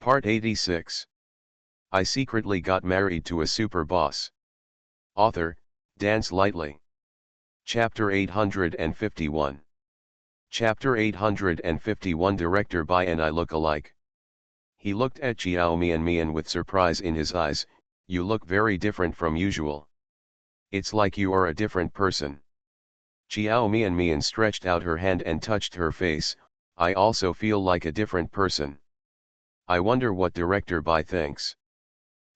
Part 86. I secretly got married to a super boss. Author, Dance Lightly. Chapter 851. Chapter 851 Director by and I look alike. He looked at Xiao Mian with surprise in his eyes. You look very different from usual. It's like you are a different person. Xiao Mian stretched out her hand and touched her face. I also feel like a different person. I wonder what Director Bai thinks.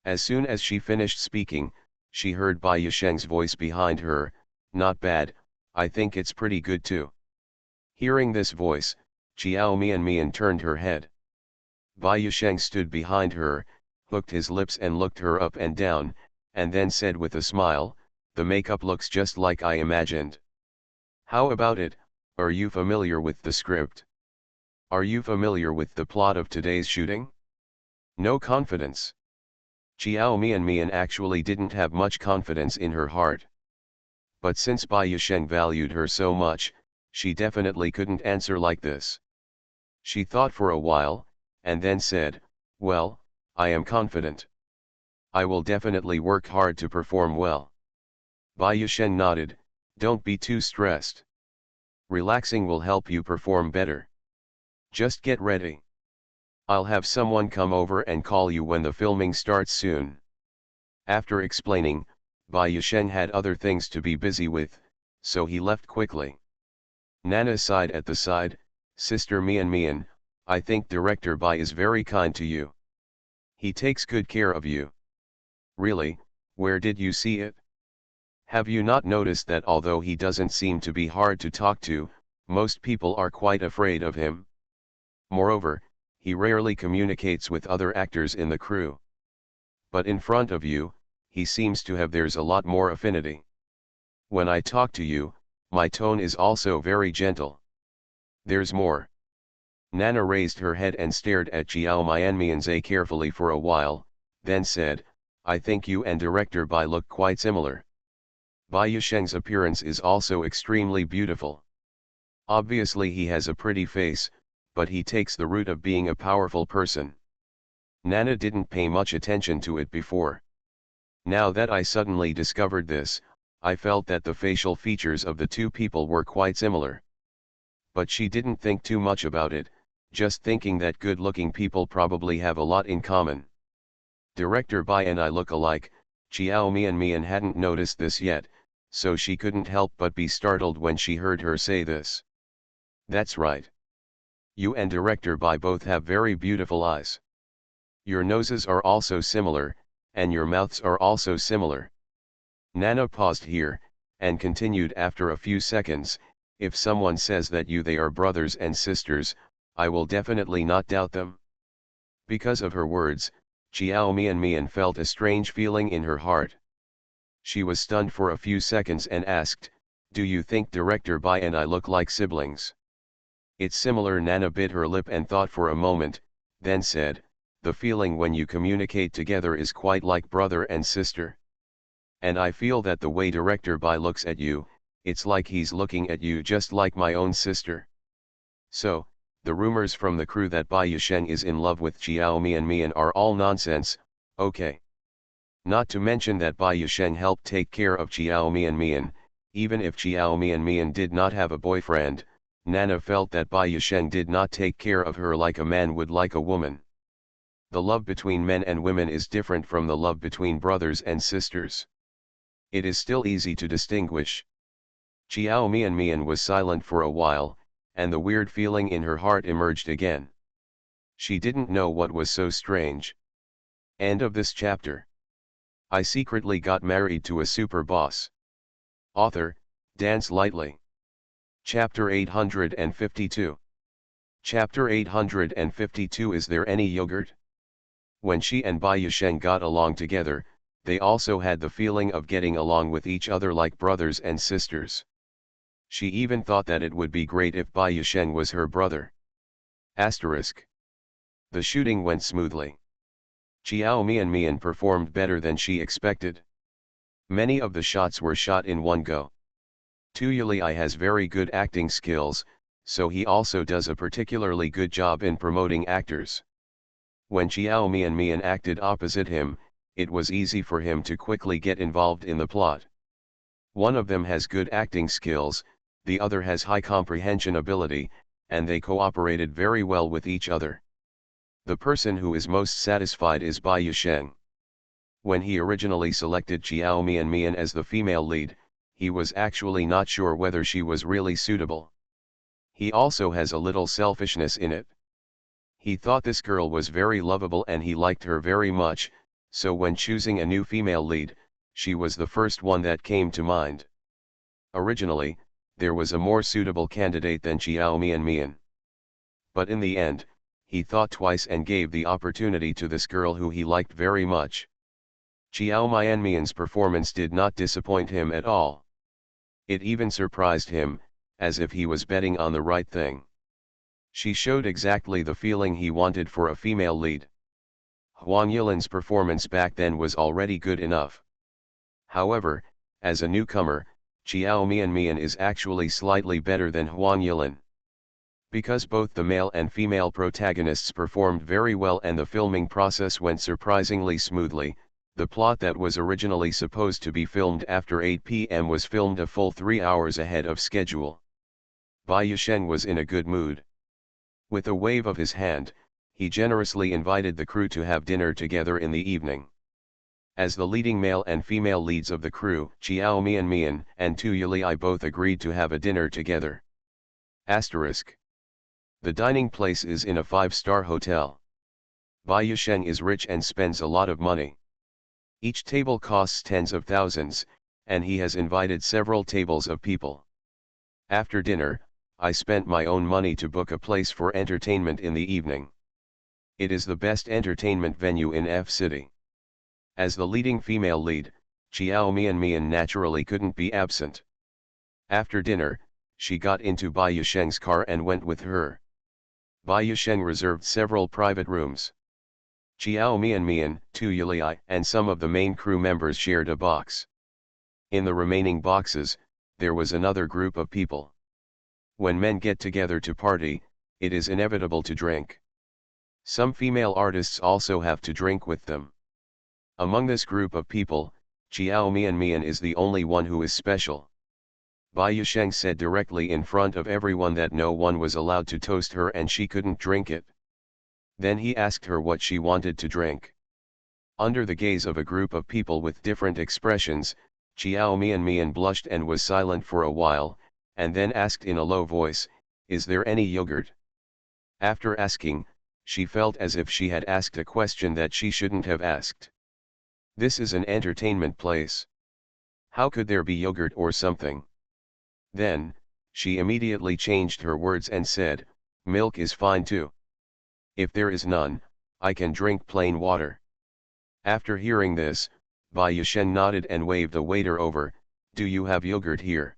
As soon as she finished speaking, she heard Bai Yisheng's voice behind her. Not bad, I think it's pretty good too. Hearing this voice, Xiao Mian turned her head. Bai Yisheng stood behind her, hooked his lips and looked her up and down, and then said with a smile, "The makeup looks just like I imagined. How about it, are you familiar with the script? Are you familiar with the plot of today's shooting?" No confidence. Xiao Mian actually didn't have much confidence in her heart. But since Bai Yisheng valued her so much, she definitely couldn't answer like this. She thought for a while, and then said, "Well, I am confident. I will definitely work hard to perform well." Bai Yisheng nodded. "Don't be too stressed. Relaxing will help you perform better. Just get ready. I'll have someone come over and call you when the filming starts soon." After explaining, Bai Yisheng had other things to be busy with, so he left quickly. Nana sighed at the side. "Sister Mian, I think Director Bai is very kind to you. He takes good care of you." "Really, where did you see it? Have you not noticed that although he doesn't seem to be hard to talk to, most people are quite afraid of him? Moreover, he rarely communicates with other actors in the crew. But in front of you, he seems to have there's a lot more affinity. When I talk to you, my tone is also very gentle. There's more." Nana raised her head and stared at Xiao Mianmianze carefully for a while, then said, "I think you and Director Bai look quite similar. Bai Yisheng's appearance is also extremely beautiful. Obviously he has a pretty face, but he takes the route of being a powerful person." Nana didn't pay much attention to it before. Now that I suddenly discovered this, I felt that the facial features of the two people were quite similar. But she didn't think too much about it, just thinking that good-looking people probably have a lot in common. Director Bai and I look alike. Xiao Mian hadn't noticed this yet, so she couldn't help but be startled when she heard her say this. "That's right. You and Director Bai both have very beautiful eyes. Your noses are also similar, and your mouths are also similar." Nana paused here, and continued after a few seconds, "If someone says that they are brothers and sisters, I will definitely not doubt them." Because of her words, Xiao Mian felt a strange feeling in her heart. She was stunned for a few seconds and asked, "Do you think Director Bai and I look like siblings?" "It's similar." Nana bit her lip and thought for a moment, then said, "The feeling when you communicate together is quite like brother and sister. And I feel that the way Director Bai looks at you, it's like he's looking at you just like my own sister. So, the rumors from the crew that Bai Yisheng is in love with Xiao Mian are all nonsense, okay? Not to mention that Bai Yisheng helped take care of Xiao Mian. Even if Xiao Mian did not have a boyfriend, Nana felt that Bai Yisheng did not take care of her like a man would like a woman. The love between men and women is different from the love between brothers and sisters. It is still easy to distinguish." Xiao Mian was silent for a while, and the weird feeling in her heart emerged again. She didn't know what was so strange. End of this chapter. I secretly got married to a super boss. Author, Dance Lightly. Chapter 852. Chapter 852 Is there any yogurt? When she and Bai Yisheng got along together, they also had the feeling of getting along with each other like brothers and sisters. She even thought that it would be great if Bai Yisheng was her brother. Asterisk. The shooting went smoothly. Xiao Mian performed better than she expected. Many of the shots were shot in one go. Tuyuli has very good acting skills, so he also does a particularly good job in promoting actors. When Xiao Mian acted opposite him, it was easy for him to quickly get involved in the plot. One of them has good acting skills, the other has high comprehension ability, and they cooperated very well with each other. The person who is most satisfied is Bai Yusheng. When he originally selected Xiao Mian as the female lead, he was actually not sure whether she was really suitable. He also has a little selfishness in it. He thought this girl was very lovable and he liked her very much, so when choosing a new female lead, she was the first one that came to mind. Originally, there was a more suitable candidate than Xiao Mian. But in the end, he thought twice and gave the opportunity to this girl who he liked very much. Xiao Mian's performance did not disappoint him at all. It even surprised him, as if he was betting on the right thing. She showed exactly the feeling he wanted for a female lead. Huang Yilan's performance back then was already good enough. However, as a newcomer, Xiao Mian is actually slightly better than Huang Yilan. Because both the male and female protagonists performed very well and the filming process went surprisingly smoothly, the plot that was originally supposed to be filmed after 8 p.m. was filmed a full 3 hours ahead of schedule. Bai Yusheng was in a good mood. With a wave of his hand, he generously invited the crew to have dinner together in the evening. As the leading male and female leads of the crew, Xiao Mian and Tu Yuli both agreed to have a dinner together. Asterisk. The dining place is in a 5-star hotel. Bai Yusheng is rich and spends a lot of money. Each table costs tens of thousands, and he has invited several tables of people. After dinner, I spent my own money to book a place for entertainment in the evening. It is the best entertainment venue in F City. As the leading female lead, Xiao Mian naturally couldn't be absent. After dinner, she got into Bai Yusheng's car and went with her. Bai Yusheng reserved several private rooms. Xiao Mian, Tu Yuli and some of the main crew members shared a box. In the remaining boxes, there was another group of people. When men get together to party, it is inevitable to drink. Some female artists also have to drink with them. Among this group of people, Xiao Mian is the only one who is special. Bai Yusheng said directly in front of everyone that no one was allowed to toast her and she couldn't drink it. Then he asked her what she wanted to drink. Under the gaze of a group of people with different expressions, Xiao Mian blushed and was silent for a while, and then asked in a low voice, "Is there any yogurt?" After asking, she felt as if she had asked a question that she shouldn't have asked. This is an entertainment place. How could there be yogurt or something? Then, she immediately changed her words and said, "Milk is fine too. If there is none, I can drink plain water." After hearing this, Bai Yusheng nodded and waved the waiter over, "Do you have yogurt here?"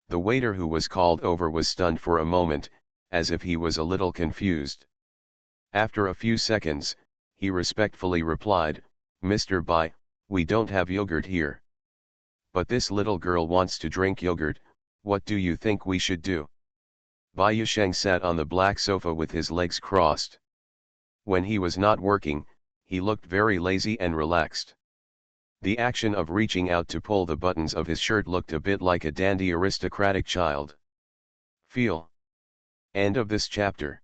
The waiter who was called over was stunned for a moment, as if he was a little confused. After a few seconds, he respectfully replied, "Mr. Bai, we don't have yogurt here. But this little girl wants to drink yogurt, what do you think we should do?" Bai Yusheng sat on the black sofa with his legs crossed. When he was not working, he looked very lazy and relaxed. The action of reaching out to pull the buttons of his shirt looked a bit like a dandy aristocratic child. Feel. End of this chapter.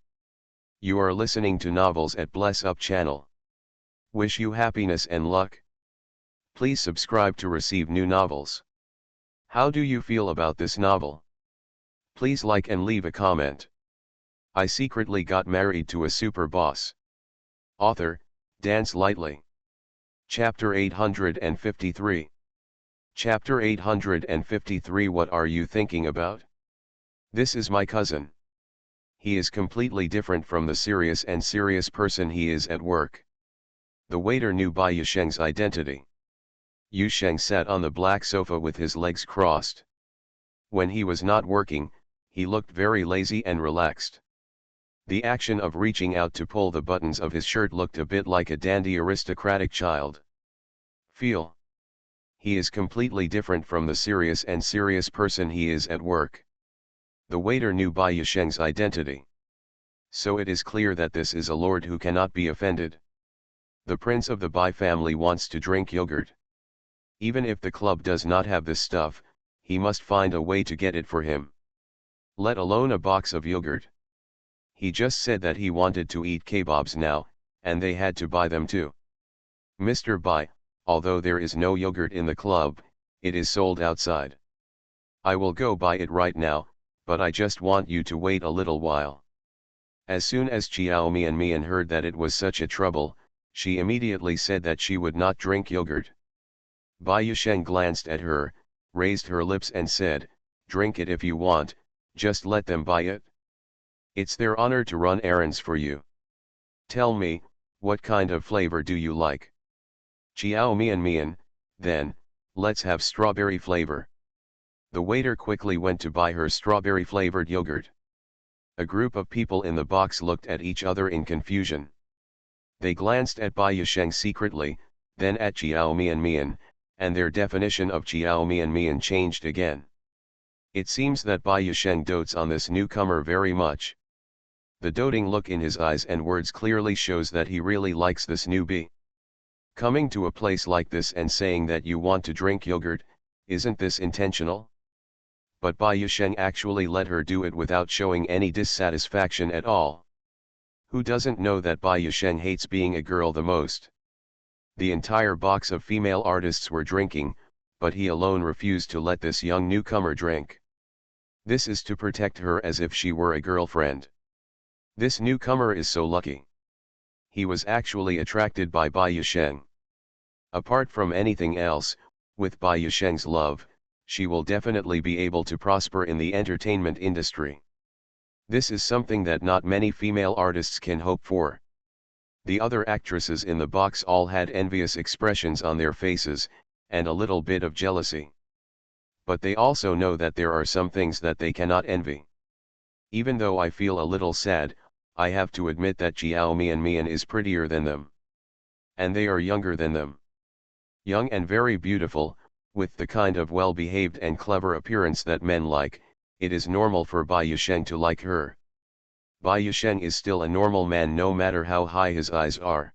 You are listening to Novels at Bless Up channel. Wish you happiness and luck. Please subscribe to receive new novels. How do you feel about this novel? Please like and leave a comment. I secretly got married to a super boss. Author, Dance Lightly. Chapter 853. Chapter 853. What are you thinking about? This is my cousin. He is completely different from the serious person he is at work. The waiter knew Bai Yusheng's identity. Yusheng sat on the black sofa with his legs crossed. When he was not working, he looked very lazy and relaxed. The action of reaching out to pull the buttons of his shirt looked a bit like a dandy aristocratic child. Feel. He is completely different from the serious person he is at work. The waiter knew Bai Yusheng's identity. So it is clear that this is a lord who cannot be offended. The prince of the Bai family wants to drink yogurt. Even if the club does not have this stuff, he must find a way to get it for him. Let alone a box of yogurt. He just said that he wanted to eat kebabs now, and they had to buy them too. Mr. Bai, although there is no yogurt in the club, it is sold outside. I will go buy it right now, but I just want you to wait a little while. As soon as Chiao Mian heard that it was such a trouble, she immediately said that she would not drink yogurt. Bai Yusheng glanced at her, raised her lips and said, "Drink it if you want, just let them buy it. It's their honor to run errands for you. Tell me, what kind of flavor do you like?" "Chiao Mian, then, let's have strawberry flavor." The waiter quickly went to buy her strawberry-flavored yogurt. A group of people in the box looked at each other in confusion. They glanced at Bai Yusheng secretly, then at Chiao Mian, and their definition of Chiao Mian changed again. It seems that Bai Yusheng dotes on this newcomer very much. The doting look in his eyes and words clearly shows that he really likes this newbie. Coming to a place like this and saying that you want to drink yogurt, isn't this intentional? But Bai Yusheng actually let her do it without showing any dissatisfaction at all. Who doesn't know that Bai Yusheng hates being a girl the most? The entire box of female artists were drinking, but he alone refused to let this young newcomer drink. This is to protect her as if she were a girlfriend. This newcomer is so lucky. He was actually attracted by Bai Yusheng. Apart from anything else, with Bai Yusheng's love, she will definitely be able to prosper in the entertainment industry. This is something that not many female artists can hope for. The other actresses in the box all had envious expressions on their faces, and a little bit of jealousy. But they also know that there are some things that they cannot envy. Even though I feel a little sad, I have to admit that Chiao Mian is prettier than them. And they are younger than them. Young and very beautiful, with the kind of well-behaved and clever appearance that men like, it is normal for Bai Yusheng to like her. Bai Yusheng is still a normal man no matter how high his eyes are.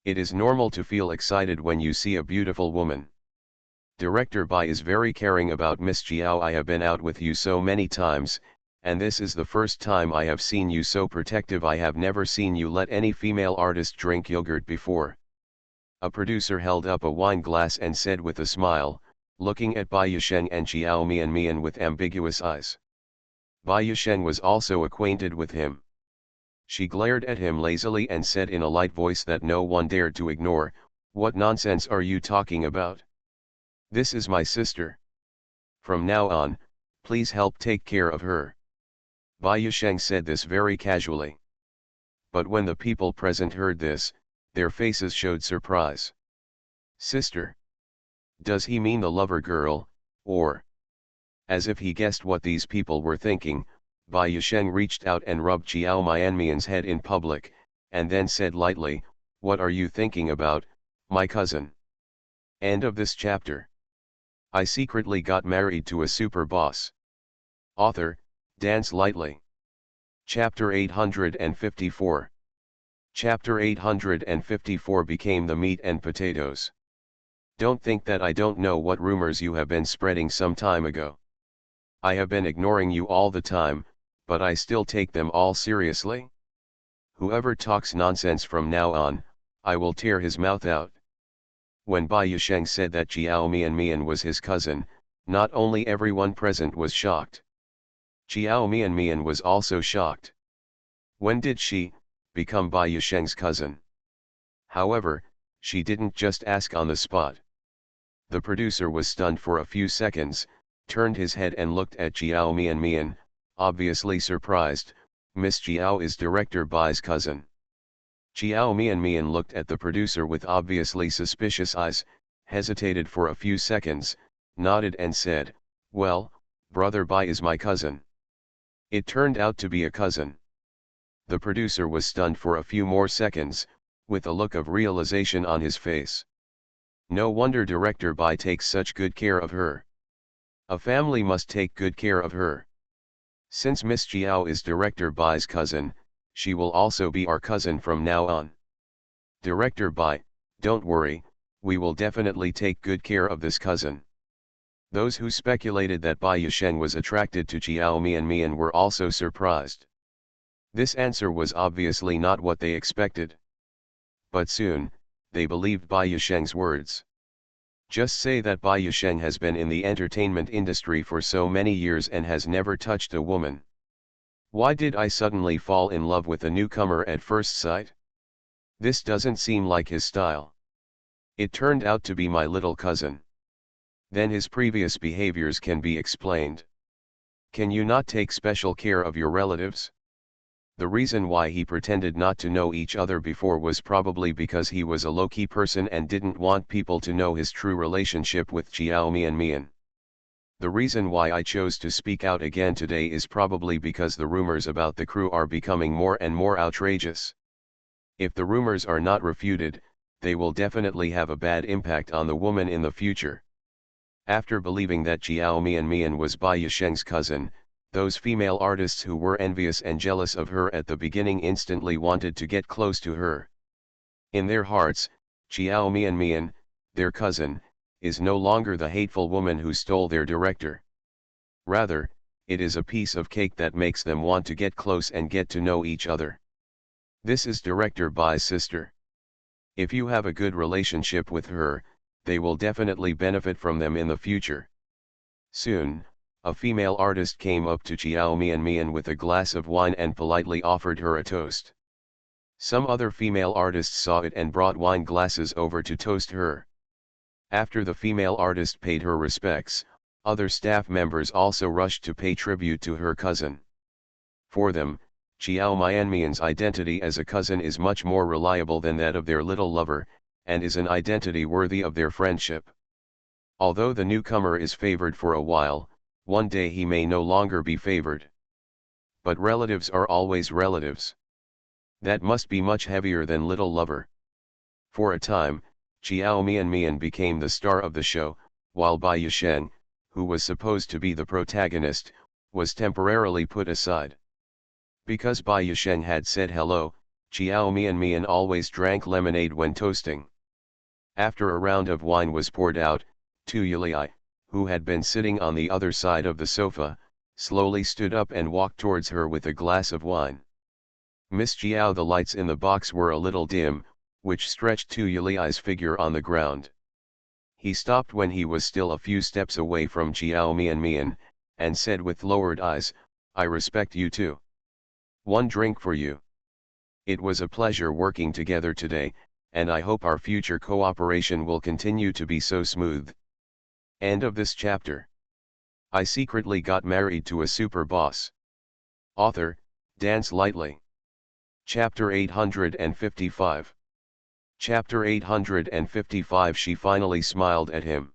It is normal to feel excited when you see a beautiful woman. Director Bai is very caring about Miss Chiao. I have been out with you so many times, and this is the first time I have seen you so protective. I have never seen you let any female artist drink yogurt before. A producer held up a wine glass and said with a smile, looking at Bai Yusheng and Chiao Mian with ambiguous eyes. Bai Yusheng was also acquainted with him. She glared at him lazily and said in a light voice that no one dared to ignore, "What nonsense are you talking about? This is my sister. From now on, please help take care of her." Bai Yusheng said this very casually. But when the people present heard this, their faces showed surprise. "Sister? Does he mean the lover girl, or?" As if he guessed what these people were thinking, Bai Yusheng reached out and rubbed Chiao Mian's head in public, and then said lightly, "What are you thinking about, my cousin?" End of this chapter. I secretly got married to a super boss. Author, Dance Lightly. Chapter 854. Chapter 854 became the meat and potatoes. Don't think that I don't know what rumors you have been spreading some time ago. I have been ignoring you all the time, but I still take them all seriously. Whoever talks nonsense from now on, I will tear his mouth out. When Bai Yusheng said that Chiao Mian was his cousin, not only everyone present was shocked. Chiao Mian was also shocked. When did she become Bai Yusheng's cousin? However, she didn't just ask on the spot. The producer was stunned for a few seconds, turned his head and looked at Chiao Mian, obviously surprised. "Miss Chiao is Director Bai's cousin." Chiao Mian looked at the producer with obviously suspicious eyes, hesitated for a few seconds, nodded and said, "Well, brother Bai is my cousin." It turned out to be a cousin. The producer was stunned for a few more seconds, with a look of realization on his face. No wonder Director Bai takes such good care of her. A family must take good care of her. Since Miss Chiao is Director Bai's cousin, She will also be our cousin from now on. Director Bai, don't worry, we will definitely take good care of this cousin. Those who speculated that Bai Yasheng was attracted to Jiao Mian were also surprised. This answer was obviously not what they expected. But soon, they believed Bai Yasheng's words. Just say that Bai Yasheng has been in the entertainment industry for so many years and has never touched a woman. Why did I suddenly fall in love with a newcomer at first sight? This doesn't seem like his style. It turned out to be my little cousin. Then his previous behaviors can be explained. Can you not take special care of your relatives? The reason why he pretended not to know each other before was probably because he was a low-key person and didn't want people to know his true relationship with Jiao Mian. The reason why I chose to speak out again today is probably because the rumors about the crew are becoming more and more outrageous. If the rumors are not refuted, they will definitely have a bad impact on the woman in the future. After believing that Jiao Mian was Bai Yasheng's cousin, those female artists who were envious and jealous of her at the beginning instantly wanted to get close to her. In their hearts, Jiao Mian, their cousin, is no longer the hateful woman who stole their director. Rather, it is a piece of cake that makes them want to get close and get to know each other. This is Director Bai's sister. If you have a good relationship with her, they will definitely benefit from them in the future. Soon, a female artist came up to Jiao Mian with a glass of wine and politely offered her a toast. Some other female artists saw it and brought wine glasses over to toast her. After the female artist paid her respects, other staff members also rushed to pay tribute to her cousin. For them, Jiao Mian's identity as a cousin is much more reliable than that of their little lover, and is an identity worthy of their friendship. Although the newcomer is favored for a while, one day he may no longer be favored. But relatives are always relatives. That must be much heavier than little lover. For a time, Jiao Mian became the star of the show, while Bai Yasheng, who was supposed to be the protagonist, was temporarily put aside. Because Bai Yasheng had said hello, Jiao Mian always drank lemonade when toasting. After a round of wine was poured out, Tu Yuli, who had been sitting on the other side of the sofa, slowly stood up and walked towards her with a glass of wine. Miss Jiao, the lights in the box were a little dim, which stretched Tu Yuli's figure on the ground. He stopped when he was still a few steps away from Jiao Mian, and said with lowered eyes, "I respect you too. One drink for you. It was a pleasure working together today, and I hope our future cooperation will continue to be so smooth." End of this chapter. I secretly got married to a super boss. Author, Dance Lightly. Chapter 855. Chapter 855. She finally smiled at him.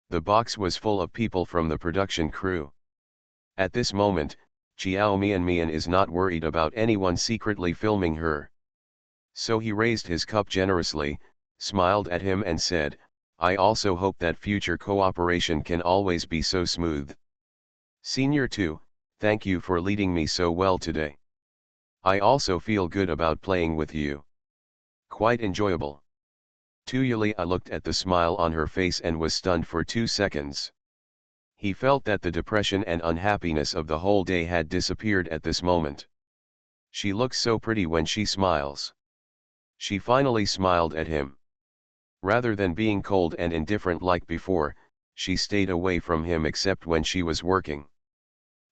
The box was full of people from the production crew. At this moment, Jiao Mian is not worried about anyone secretly filming her. So he raised his cup generously, smiled at him and said, "I also hope that future cooperation can always be so smooth. Senior 2, thank you for leading me so well today. I also feel good about playing with you. Quite enjoyable." Tu Yulia looked at the smile on her face and was stunned for 2 seconds. He felt that the depression and unhappiness of the whole day had disappeared at this moment. She looks so pretty when she smiles. She finally smiled at him. Rather than being cold and indifferent like before, she stayed away from him except when she was working.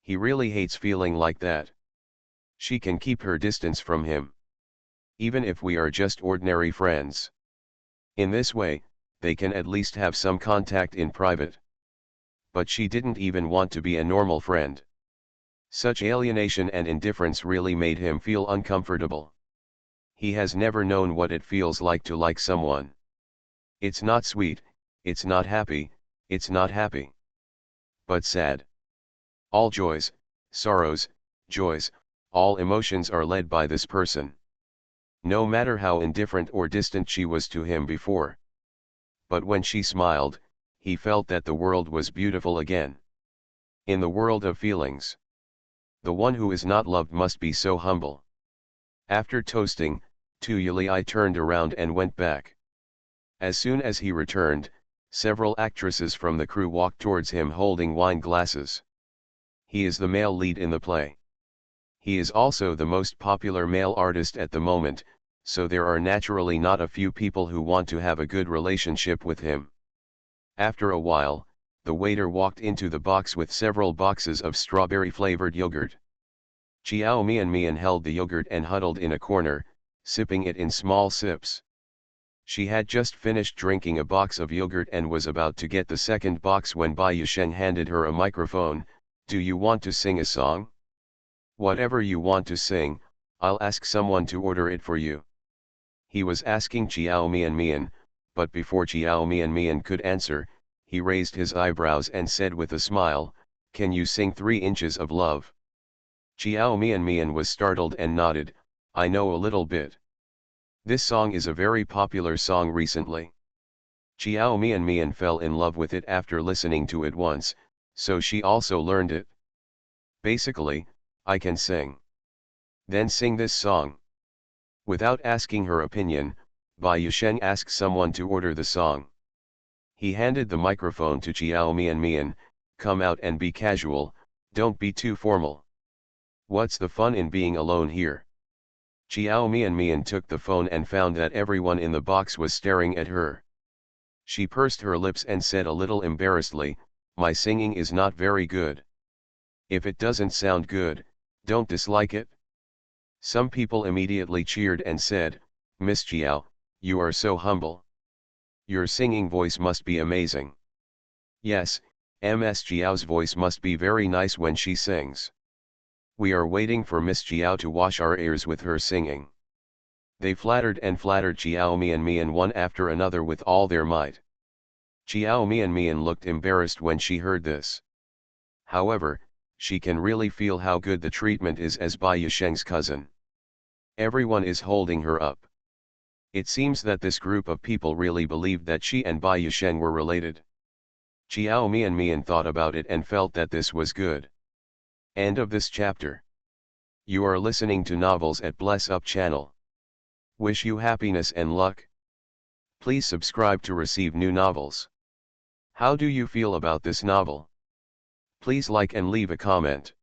He really hates feeling like that. She can keep her distance from him. Even if we are just ordinary friends. In this way, they can at least have some contact in private. But she didn't even want to be a normal friend. Such alienation and indifference really made him feel uncomfortable. He has never known what it feels like to like someone. It's not sweet, it's not happy, it's not happy. But sad. All joys, sorrows, joys, all emotions are led by this person. No matter how indifferent or distant she was to him before. But when she smiled, he felt that the world was beautiful again. In the world of feelings, the one who is not loved must be so humble. After toasting, Tuyuli turned around and went back. As soon as he returned, several actresses from the crew walked towards him holding wine glasses. He is the male lead in the play. He is also the most popular male artist at the moment, so there are naturally not a few people who want to have a good relationship with him. After a while, the waiter walked into the box with several boxes of strawberry-flavored yogurt. Chiao Mian held the yogurt and huddled in a corner, sipping it in small sips. She had just finished drinking a box of yogurt and was about to get the second box when Bai Yusheng handed her a microphone. "Do you want to sing a song? Whatever you want to sing, I'll ask someone to order it for you." He was asking Chiao Mian, but before Chiao Mian could answer, he raised his eyebrows and said with a smile, "Can you sing 3 Inches of Love?" Chiao Mian was startled and nodded, "I know a little bit. This song is a very popular song recently." Chiao Mian fell in love with it after listening to it once, so she also learned it. "Basically, I can sing." "Then sing this song." Without asking her opinion, Bai Yusheng asked someone to order the song. He handed the microphone to Chiao Mian, "Come out and be casual, don't be too formal. What's the fun in being alone here?" Chiao Mian took the phone and found that everyone in the box was staring at her. She pursed her lips and said a little embarrassedly, "My singing is not very good. If it doesn't sound good, don't dislike it." Some people immediately cheered and said, "Miss Chiao, you are so humble. Your singing voice must be amazing." "Yes, Ms. Chiao's voice must be very nice when she sings. We are waiting for Miss Chiao to wash our ears with her singing." They flattered and flattered Chiao Mian one after another with all their might. Chiao Mian looked embarrassed when she heard this. However, she can really feel how good the treatment is as Bai Yusheng's cousin. Everyone is holding her up. It seems that this group of people really believed that she and Bai Yusheng were related. Chiao Mian thought about it and felt that this was good. End of this chapter. You are listening to Novels at Bless Up channel. Wish you happiness and luck. Please subscribe to receive new novels. How do you feel about this novel? Please like and leave a comment.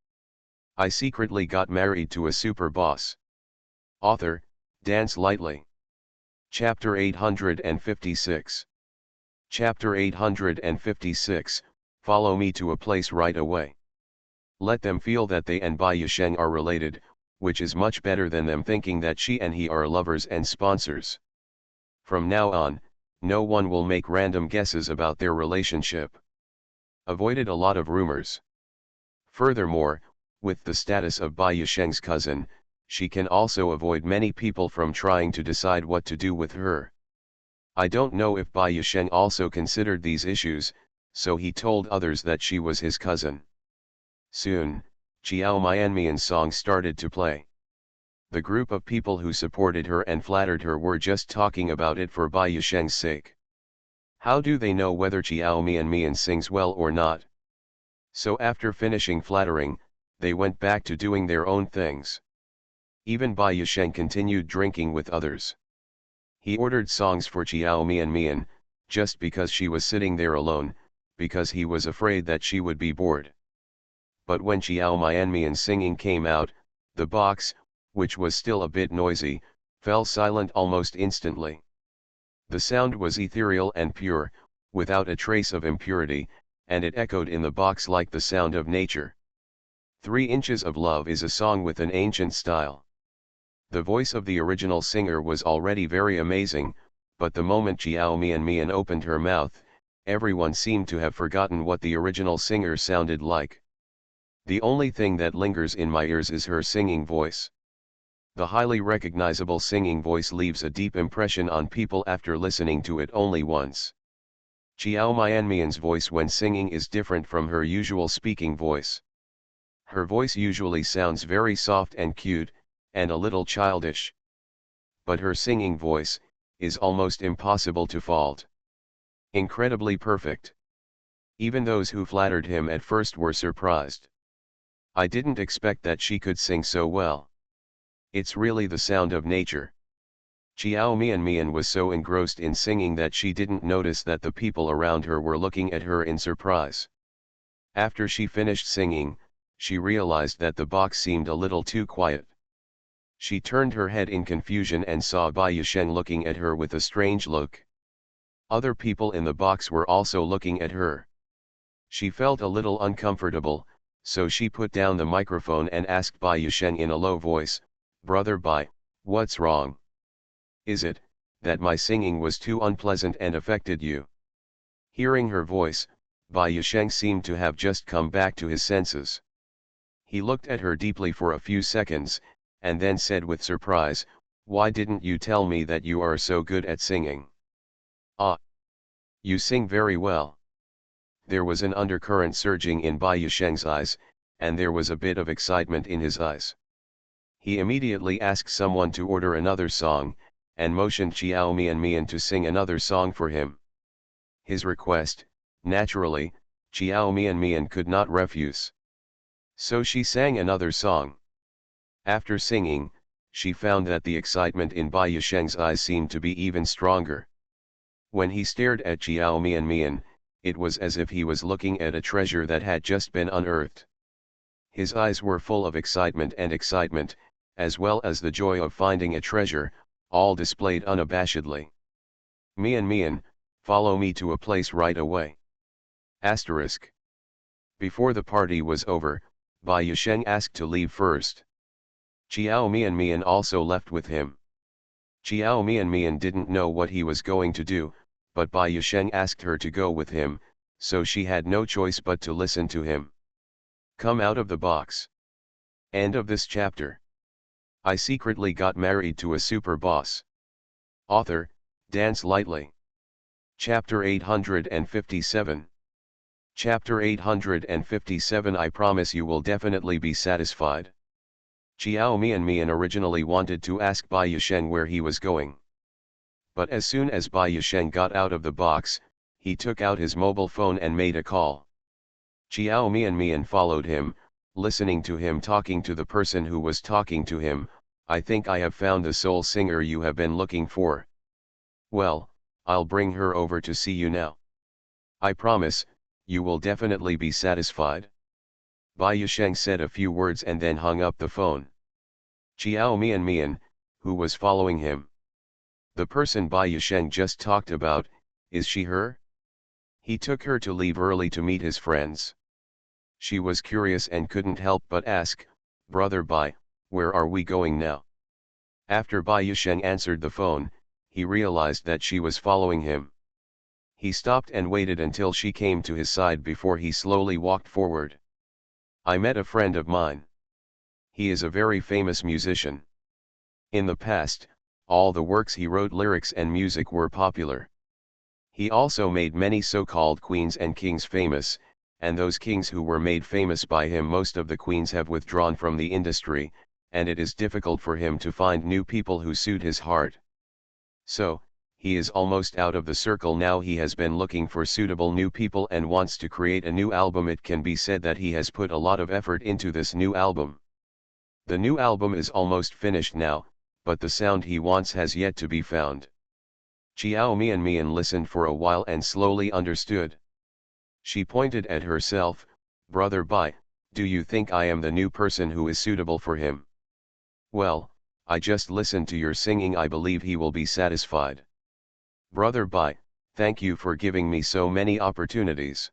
I secretly got married to a super boss. Author, Dance Lightly. Chapter 856. Chapter 856, Follow me to a place right away. Let them feel that they and Bai Yusheng are related, which is much better than them thinking that she and he are lovers and sponsors. From now on, no one will make random guesses about their relationship. Avoided a lot of rumors. Furthermore, with the status of Bai Yusheng's cousin, she can also avoid many people from trying to decide what to do with her. I don't know if Bai Yusheng also considered these issues, so he told others that she was his cousin. Soon, Chiao Mian's song started to play. The group of people who supported her and flattered her were just talking about it for Bai Yusheng's sake. How do they know whether Chiao Mian sings well or not? So after finishing flattering, they went back to doing their own things. Even Bai Yusheng continued drinking with others. He ordered songs for Chiao Mian, just because she was sitting there alone, because he was afraid that she would be bored. But when Chiao Mian's singing came out, the box, which was still a bit noisy, fell silent almost instantly. The sound was ethereal and pure, without a trace of impurity, and it echoed in the box like the sound of nature. 3 Inches of Love is a song with an ancient style. The voice of the original singer was already very amazing, but the moment Chiao Mian opened her mouth, everyone seemed to have forgotten what the original singer sounded like. The only thing that lingers in my ears is her singing voice. The highly recognizable singing voice leaves a deep impression on people after listening to it only once. Chiao Mian's voice when singing is different from her usual speaking voice. Her voice usually sounds very soft and cute, and a little childish. But her singing voice is almost impossible to fault. Incredibly perfect. Even those who flattered him at first were surprised. I didn't expect that she could sing so well. It's really the sound of nature. Chiao Mian Mian was so engrossed in singing that she didn't notice that the people around her were looking at her in surprise. After she finished singing, she realized that the box seemed a little too quiet. She turned her head in confusion and saw Bai Yusheng looking at her with a strange look. Other people in the box were also looking at her. She felt a little uncomfortable, so she put down the microphone and asked Bai Yusheng in a low voice, "Brother Bai, what's wrong? Is it that my singing was too unpleasant and affected you?" Hearing her voice, Bai Yusheng seemed to have just come back to his senses. He looked at her deeply for a few seconds, and then said with surprise, "Why didn't you tell me that you are so good at singing?" "Ah, you sing very well." There was an undercurrent surging in Bai Yusheng's eyes, and there was a bit of excitement in his eyes. He immediately asked someone to order another song, and motioned Chiao Mian Mian to sing another song for him. His request, naturally, Chiao Mian Mian could not refuse. So she sang another song. After singing, she found that the excitement in Bai Yusheng's eyes seemed to be even stronger. When he stared at Chiao Mian Mian, it was as if he was looking at a treasure that had just been unearthed. His eyes were full of excitement, as well as the joy of finding a treasure, all displayed unabashedly. "Mian Mian, follow me to a place right away." Asterisk. Before the party was over, Bai Yusheng asked to leave first. Chiao Mian Mian also left with him. Chiao Mian Mian didn't know what he was going to do, but Bai Yusheng asked her to go with him, so she had no choice but to listen to him. Come out of the box. End of this chapter. I secretly got married to a super boss. Author, Dance Lightly. Chapter 857. Chapter 857. I promise you will definitely be satisfied. Chiao Mian Mian originally wanted to ask Bai Yusheng where he was going. But as soon as Bai Yusheng got out of the box, he took out his mobile phone and made a call. Chiao Mian Mian followed him, listening to him talking to the person who was talking to him. "I think I have found the soul singer you have been looking for. Well, I'll bring her over to see you now. I promise, you will definitely be satisfied." Bai Yusheng said a few words and then hung up the phone. Chiao Mian Mian, who was following him. The person Bai Yusheng just talked about, is she her? He took her to leave early to meet his friends. She was curious and couldn't help but ask, "Brother Bai, where are we going now?" After Bai Yusheng answered the phone, he realized that she was following him. He stopped and waited until she came to his side before he slowly walked forward. "I met a friend of mine. He is a very famous musician. In the past, all the works he wrote, lyrics and music, were popular. He also made many so-called queens and kings famous, and those kings who were made famous by him, most of the queens have withdrawn from the industry, and it is difficult for him to find new people who suit his heart. So, he is almost out of the circle now. He has been looking for suitable new people and wants to create a new album. It can be said that he has put a lot of effort into this new album. The new album is almost finished now, but the sound he wants has yet to be found." Chiao Mian Mian listened for a while and slowly understood. She pointed at herself. "Brother Bai, do you think I am the new person who is suitable for him? Well, I just listened to your singing. I believe he will be satisfied. Brother Bai, thank you for giving me so many opportunities.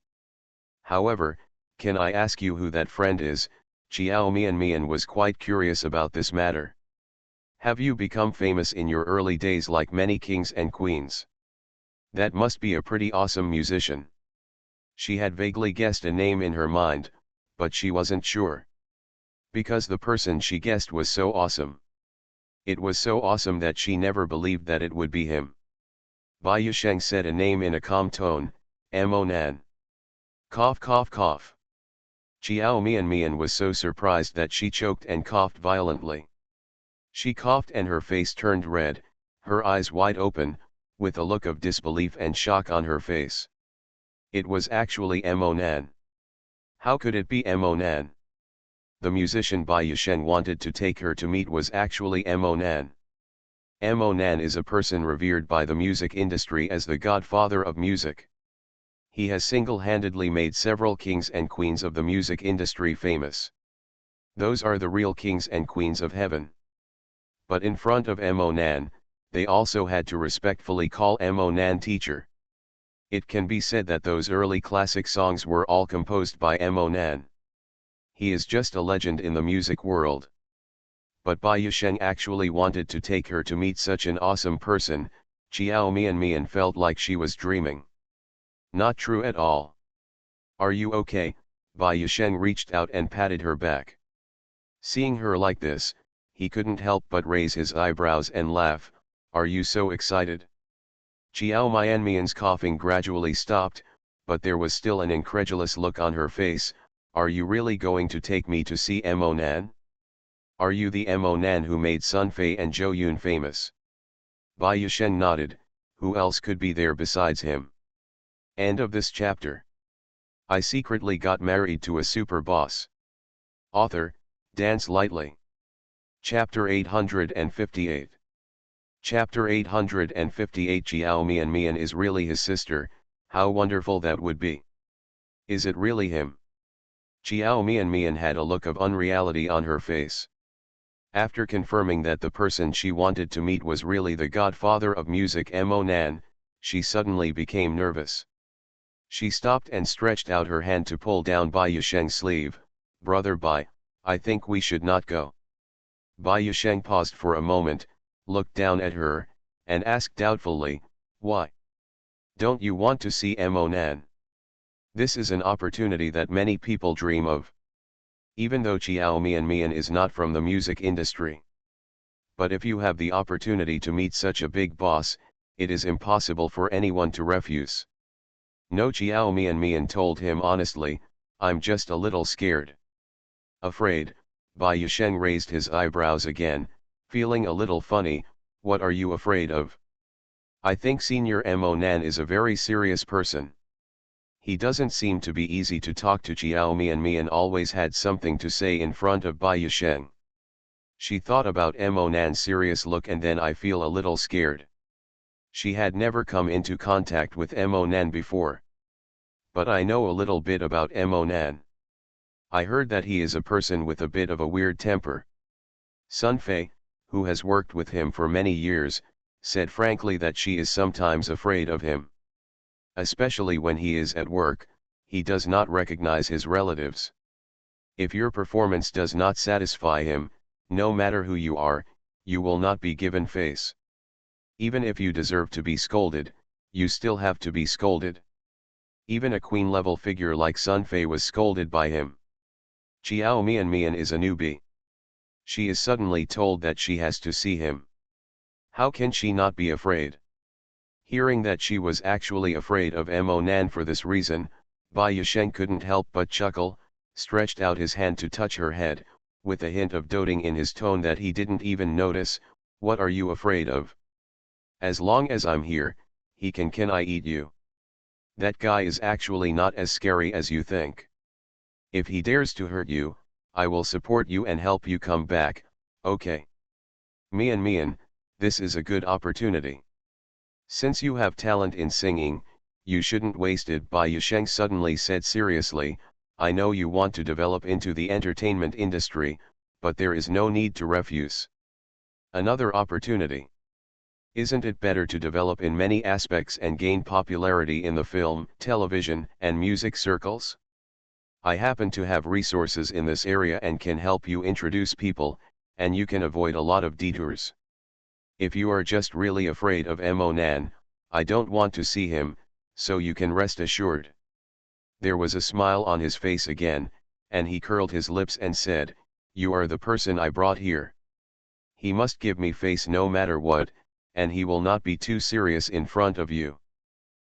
However, can I ask you who that friend is?" Chiao Mian Mian was quite curious about this matter. "Have you become famous in your early days like many kings and queens? That must be a pretty awesome musician." She had vaguely guessed a name in her mind, but she wasn't sure. Because the person she guessed was so awesome. It was so awesome that she never believed that it would be him. Bai Yusheng said a name in a calm tone, "Mo Nan." Cough cough cough. Chiao Mian Mian was so surprised that she choked and coughed violently. She coughed and her face turned red, her eyes wide open, with a look of disbelief and shock on her face. It was actually Mo Nan. How could it be Mo Nan? the musician Bai Yusheng wanted to take her to meet was actually Mo Nan. Mo Nan is a person revered by the music industry as the godfather of music. He has single-handedly made several kings and queens of the music industry famous. Those are the real kings and queens of heaven. But in front of Mo Nan, they also had to respectfully call Mo Nan teacher. It can be said that those early classic songs were all composed by Mo Nan. He is just a legend in the music world. But Bai Yusheng actually wanted to take her to meet such an awesome person. Qiao Mian felt like she was dreaming. Not true at all. Are you okay? Bai Yusheng reached out and patted her back. Seeing her like this, he couldn't help but raise his eyebrows and laugh. Are you so excited? Qiao Mian's coughing gradually stopped, but there was still an incredulous look on her face. Are you really going to take me to see Mo Nan? Are you the Mo Nan who made Sun Fei and Zhou Yun famous? Bai Yusheng nodded. Who else could be there besides him? End of this chapter. I secretly got married to a super boss. Author, Dance Lightly. Chapter 858. Chapter 858. Qiao Mian is really his sister. How wonderful that would be. Is it really him? Qiao Mian had a look of unreality on her face. After confirming that the person she wanted to meet was really the godfather of music Mo Nan, she suddenly became nervous. She stopped and stretched out her hand to pull down Bai Yusheng's sleeve. Brother Bai, I think we should not go. Bai Yusheng paused for a moment, looked down at her, and asked doubtfully, why? Don't you want to see Mo Nan? This is an opportunity that many people dream of. Even though Qiao Mian is not from the music industry. But if you have the opportunity to meet such a big boss, it is impossible for anyone to refuse. No, Qiao Mian told him honestly, I'm just a little scared. Afraid? Bai Yusheng raised his eyebrows again, feeling a little funny. What are you afraid of? I think Senior Mo Nan is a very serious person. He doesn't seem to be easy to talk to. Qiao Mian always had something to say in front of Bai Yusheng. She thought about Mo Nan's serious look and then I feel a little scared. She had never come into contact with Mo Nan before. But I know a little bit about Mo Nan. I heard that he is a person with a bit of a weird temper. Sun Fei, who has worked with him for many years, said frankly that she is sometimes afraid of him. Especially when he is at work, he does not recognize his relatives. If your performance does not satisfy him, no matter who you are, you will not be given face. Even if you deserve to be scolded, you still have to be scolded. Even a queen-level figure like Sun Fei was scolded by him. Qiao Mian is a newbie. She is suddenly told that she has to see him. How can she not be afraid? Hearing that she was actually afraid of Mo Nan for this reason, Bai Yusheng couldn't help but chuckle, stretched out his hand to touch her head, with a hint of doting in his tone that he didn't even notice. What are you afraid of? As long as I'm here, can I eat you? That guy is actually not as scary as you think. If he dares to hurt you, I will support you and help you come back, okay? Mian, this is a good opportunity. Since you have talent in singing, you shouldn't waste it. Bai Yusheng suddenly said seriously, I know you want to develop into the entertainment industry, but there is no need to refuse. Another opportunity. Isn't it better to develop in many aspects and gain popularity in the film, television, and music circles? I happen to have resources in this area and can help you introduce people, and you can avoid a lot of detours. If you are just really afraid of Mo Nan, I don't want to see him, so you can rest assured. There was a smile on his face again, and he curled his lips and said, you are the person I brought here. He must give me face no matter what, and he will not be too serious in front of you.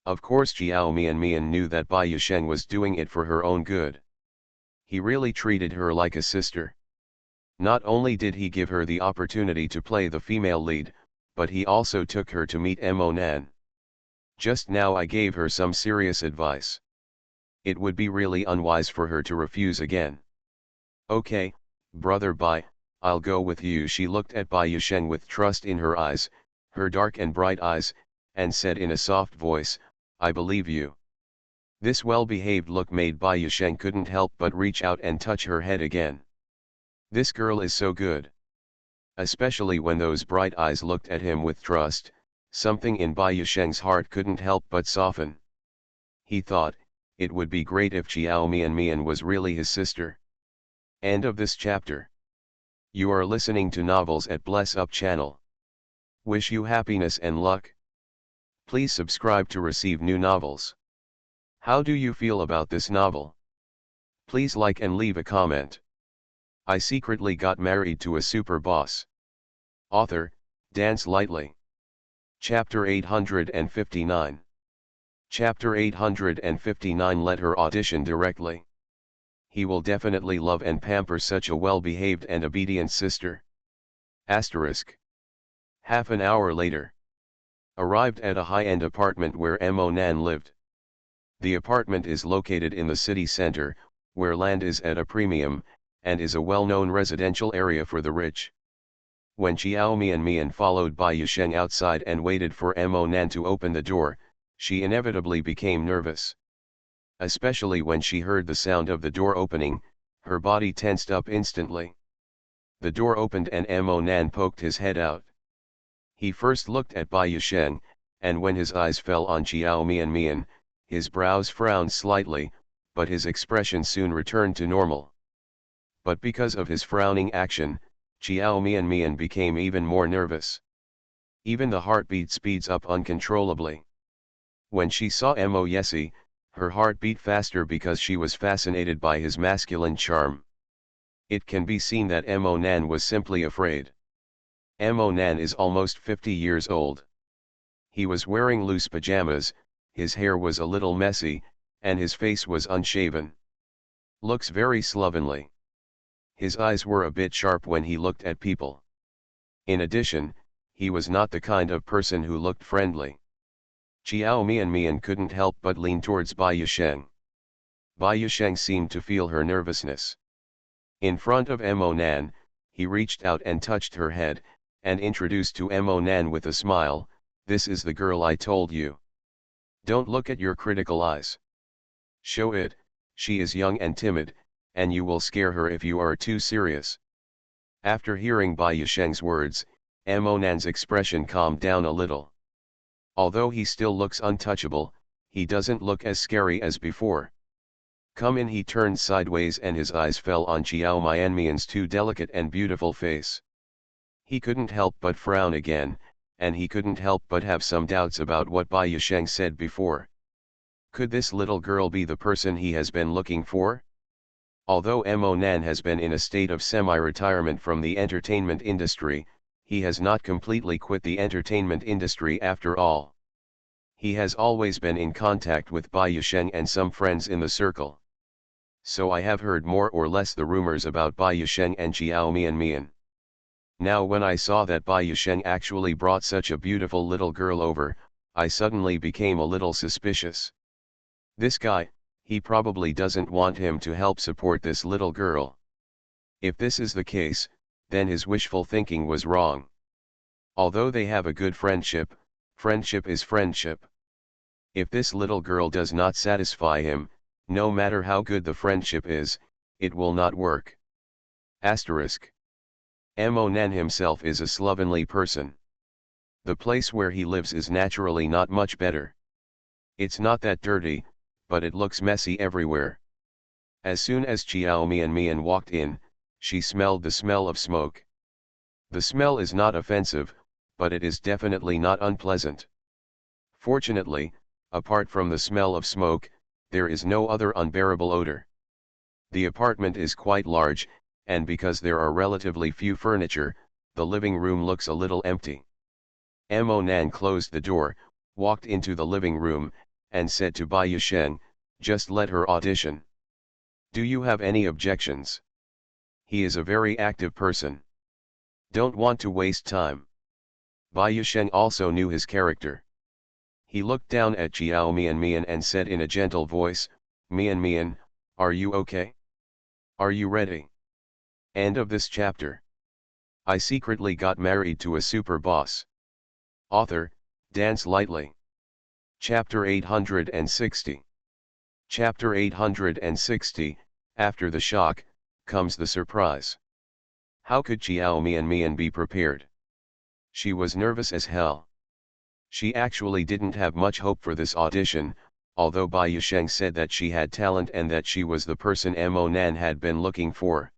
Of course Qiao Mian knew that Bai Yusheng was doing it for her own good. He really treated her like a sister. Not only did he give her the opportunity to play the female lead, but he also took her to meet Mo Nan. Just now I gave her some serious advice. It would be really unwise for her to refuse again. Okay, "Brother Bai, I'll go with you." She looked at Bai Yusheng with trust in her eyes, her dark and bright eyes, and said in a soft voice, "I believe you." This well-behaved look made Bai Yusheng couldn't help but reach out and touch her head again. This girl is so good. Especially when those bright eyes looked at him with trust, something in Bai Yusheng's heart couldn't help but soften. He thought, it would be great if Xiao Mian was really his sister. End of this chapter. You are listening to Novels at Bless Up channel. Wish you happiness and luck. Please subscribe to receive new novels. How do you feel about this novel? Please like and leave a comment. I secretly got married to a super boss. Author, Dance Lightly. Chapter 859. Chapter 859. Let her audition directly. He will definitely love and pamper such a well-behaved and obedient sister. Asterisk. Half an hour later. Arrived at a high-end apartment where Mo Nan lived. The apartment is located in the city center, where land is at a premium, and is a well-known residential area for the rich. When Xiao Mian followed Bai Yusheng outside and waited for Mo Nan to open the door, she inevitably became nervous. Especially when she heard the sound of the door opening, her body tensed up instantly. The door opened and Mo Nan poked his head out. He first looked at Bai Yusheng, and when his eyes fell on Xiao Mian, his brows frowned slightly, but his expression soon returned to normal. But because of his frowning action, Xiao Mian became even more nervous. Even the heartbeat speeds up uncontrollably. When she saw Mo Yesi, her heart beat faster because she was fascinated by his masculine charm. It can be seen that Mo Nan was simply afraid. Mo Nan is almost 50 years old. He was wearing loose pajamas, his hair was a little messy, and his face was unshaven. Looks very slovenly. His eyes were a bit sharp when he looked at people. In addition, he was not the kind of person who looked friendly. Xiao Mian couldn't help but lean towards Bai Yusheng. Bai Yusheng seemed to feel her nervousness. In front of Mo Nan, he reached out and touched her head, and introduced to Mo Nan with a smile, "This is the girl I told you. Don't look at your critical eyes. Show it, she is young and timid, and you will scare her if you are too serious." After hearing Bai Yusheng's words, Mo Nan's expression calmed down a little. Although he still looks untouchable, he doesn't look as scary as before. "Come in." He turned sideways and his eyes fell on Xiao Mian's too delicate and beautiful face. He couldn't help but frown again, and he couldn't help but have some doubts about what Bai Yusheng said before. Could this little girl be the person he has been looking for? Although Mo Nan has been in a state of semi-retirement from the entertainment industry, he has not completely quit the entertainment industry after all. He has always been in contact with Bai Yusheng and some friends in the circle. So I have heard more or less the rumors about Bai Yusheng and Xiao Mian. Now when I saw that Bai Yusheng actually brought such a beautiful little girl over, I suddenly became a little suspicious. This guy, he probably doesn't want him to help support this little girl. If this is the case, then his wishful thinking was wrong. Although they have a good friendship, friendship is friendship. If this little girl does not satisfy him, no matter how good the friendship is, it will not work. Asterisk. Mo Nan himself is a slovenly person. The place where he lives is naturally not much better. It's not that dirty, but it looks messy everywhere. As soon as Xiao Mian walked in, she smelled the smell of smoke. The smell is not offensive, but it is definitely not unpleasant. Fortunately, apart from the smell of smoke, there is no other unbearable odor. The apartment is quite large, and because there are relatively few furniture, the living room looks a little empty. Mo Nan closed the door, walked into the living room, and said to Bai Yusheng, "Just let her audition. Do you have any objections? He is a very active person. Don't want to waste time." Bai Yusheng also knew his character. He looked down at Xiao Mian and said in a gentle voice, "Mian, are you okay? Are you ready?" End of this chapter. I secretly got married to a super boss. Author, Dance Lightly. Chapter 860. Chapter 860, After the shock, comes the surprise. How could Xiao Mian be prepared? She was nervous as hell. She actually didn't have much hope for this audition, although Bai Yusheng said that she had talent and that she was the person Mo Nan had been looking for.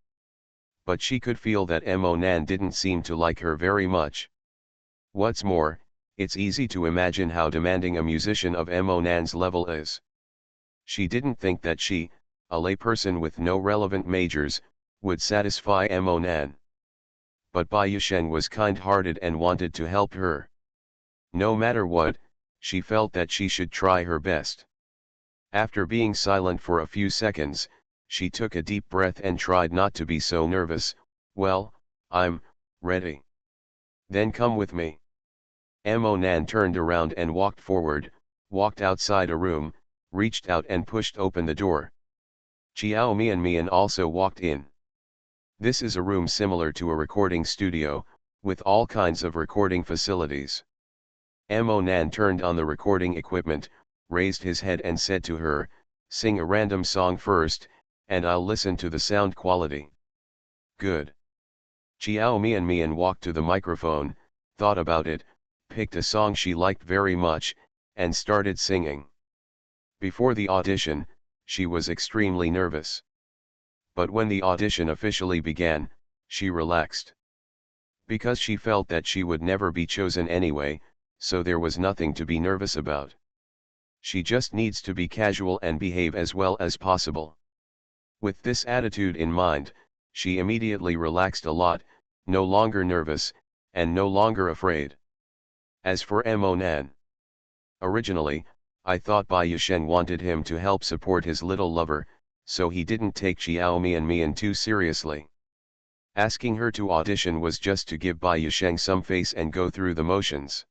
But she could feel that Mo Nan didn't seem to like her very much. What's more, it's easy to imagine how demanding a musician of Mo Nan's level is. She didn't think that she, a layperson with no relevant majors, would satisfy Mo Nan. But Bai Yusheng was kind-hearted and wanted to help her. No matter what, she felt that she should try her best. After being silent for a few seconds, she took a deep breath and tried not to be so nervous. Well, I'm ready. Then come with me. Mo Nan turned around and walked forward, walked outside a room, reached out and pushed open the door. Xiao Mian also walked in. This is a room similar to a recording studio, with all kinds of recording facilities. Mo Nan turned on the recording equipment, raised his head and said to her, "Sing a random song first, and I'll listen to the sound quality." Good. Xiao Mian walked to the microphone, thought about it, picked a song she liked very much, and started singing. Before the audition, she was extremely nervous. But when the audition officially began, she relaxed. Because she felt that she would never be chosen anyway, so there was nothing to be nervous about. She just needs to be casual and behave as well as possible. With this attitude in mind, she immediately relaxed a lot, no longer nervous, and no longer afraid. As for Mo Nan, originally, I thought Bai Yusheng wanted him to help support his little lover, so he didn't take Xiao Mian too seriously. Asking her to audition was just to give Bai Yusheng some face and go through the motions.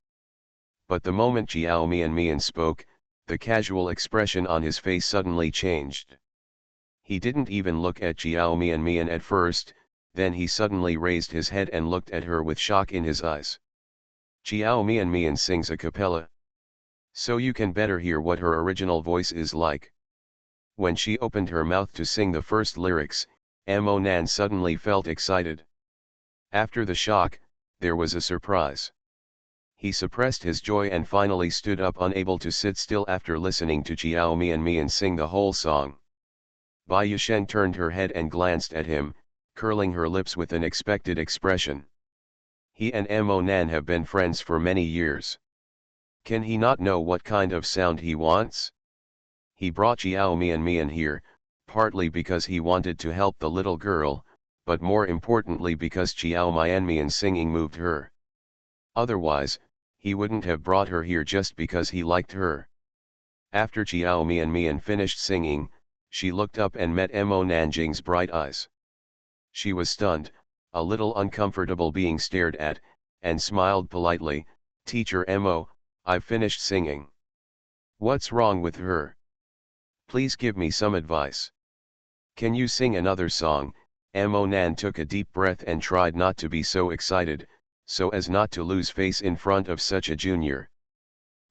But the moment Xiao Mian spoke, the casual expression on his face suddenly changed. He didn't even look at Xiao Mian at first, then he suddenly raised his head and looked at her with shock in his eyes. Xiao Mian sings a cappella. So you can better hear what her original voice is like. When she opened her mouth to sing the first lyrics, Mo Nan suddenly felt excited. After the shock, there was a surprise. He suppressed his joy and finally stood up, unable to sit still after listening to Xiao Mian sing the whole song. Bai Yusheng turned her head and glanced at him, curling her lips with an expected expression. He and Mo Nan have been friends for many years. Can he not know what kind of sound he wants? He brought Xiao Mian here, partly because he wanted to help the little girl, but more importantly because Xiao Mian's singing moved her. Otherwise, he wouldn't have brought her here just because he liked her. After Xiao Mian finished singing, she looked up and met Mo Nanjing's bright eyes. She was stunned, a little uncomfortable being stared at, and smiled politely. "Teacher Mo, I've finished singing. What's wrong with her? Please give me some advice. Can you sing another song?" Mo Nan took a deep breath and tried not to be so excited, so as not to lose face in front of such a junior.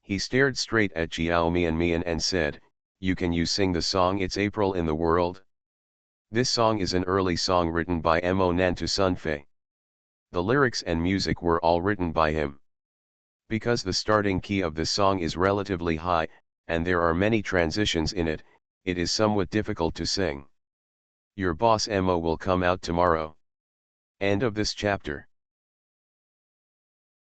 He stared straight at Xiao Mian and said, Can you sing the song "It's April in the World"? This song is an early song written by Mo Nan to Sun Fei. The lyrics and music were all written by him. Because the starting key of the song is relatively high, and there are many transitions in it, it is somewhat difficult to sing. Your boss Mo will come out tomorrow. End of this chapter.